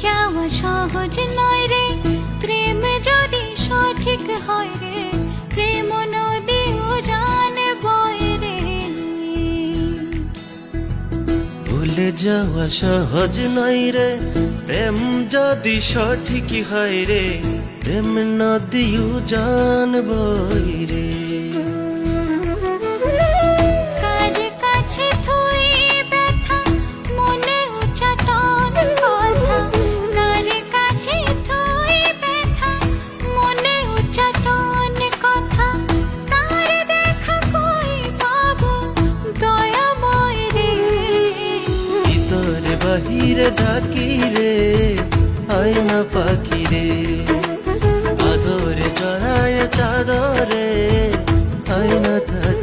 যাওয়া সহজ নয় রে, প্রেম যদি সঠিক হয় রে, প্রেম নদী উজান বয় রে। ভুলে যাওয়া সহজ নয় রে, প্রেম যদি সঠিক হয় রে, প্রেম নদী উজান বয় রে। কার কাছে থুই ব্যথা মনে উচ্চাটন কথা, কার কাছে থুই ব্যথা মনে উচ্চাটন কথা, তার দেখা কই পাবো দয়াময় রে। ভিতরে বাহিরে ডাকি রে, আয়না পাখি রে, আদরে জড়ায় চাদরে আয়না থাকি।